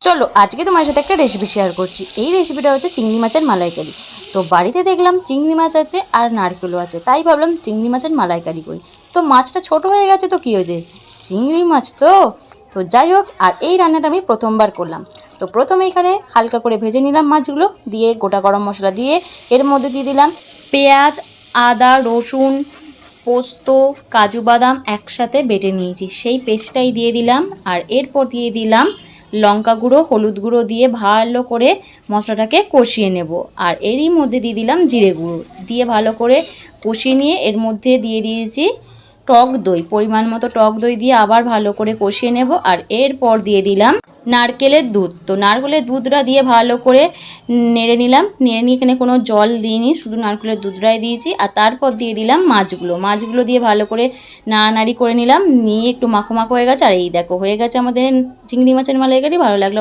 চলো আজকে তোমার সাথে একটা রেসিপি শেয়ার করছি। এই রেসিপিটা হচ্ছে চিংড়ি মাছের মালাইকারি। তো বাড়িতে দেখলাম চিংড়ি মাছ আছে আর নারকেলও আছে, তাই ভাবলাম চিংড়ি মাছের মালাইকারি করি। তো মাছটা ছোট হয়ে গেছে, তো কী হয়েছে, চিংড়ি মাছ তো তো যাই হোক। আর এই রান্নাটা আমি প্রথমবার করলাম। তো প্রথমে এখানে হালকা করে ভেজে নিলাম মাছগুলো, দিয়ে গোটা গরম মশলা দিয়ে এর মধ্যে দিয়ে দিলাম পেঁয়াজ, আদা, রসুন, পোস্ত, কাজু বাদাম একসাথে বেটে নিয়েছি, সেই পেস্টটাই দিয়ে দিলাম। আর এরপর দিয়ে দিলাম লঙ্কা গুঁড়ো, হলুদ গুঁড়ো দিয়ে ভালো করে মশলাটাকে কষিয়ে নেব। আর এরই মধ্যে দিয়ে দিলাম জিরে গুঁড়ো, দিয়ে ভালো করে কষিয়ে নিয়ে এর মধ্যে দিয়ে দিয়েছি টক দই, পরিমাণ মতো টক দই দিয়ে আবার ভালো করে কষিয়ে নেব। আর এরপর দিয়ে দিলাম নারকেলের দুধ। তো নারকেলের দুধটা দিয়ে ভালো করে নেড়ে নিলাম, নেড়ে নিয়ে এখানে কোনো জল দিইনি, শুধু নারকেলের দুধটাই দিয়েছি। আর তারপর দিয়ে দিলাম মাছগুলো দিয়ে ভালো করে নাড়ানাড়ি করে নিলাম, নিয়ে একটু মাখো মাখো হয়ে গেছে। আর এই দেখো হয়ে গেছে আমাদের চিংড়ি মাছের মালাইকারি। ভালো লাগলো।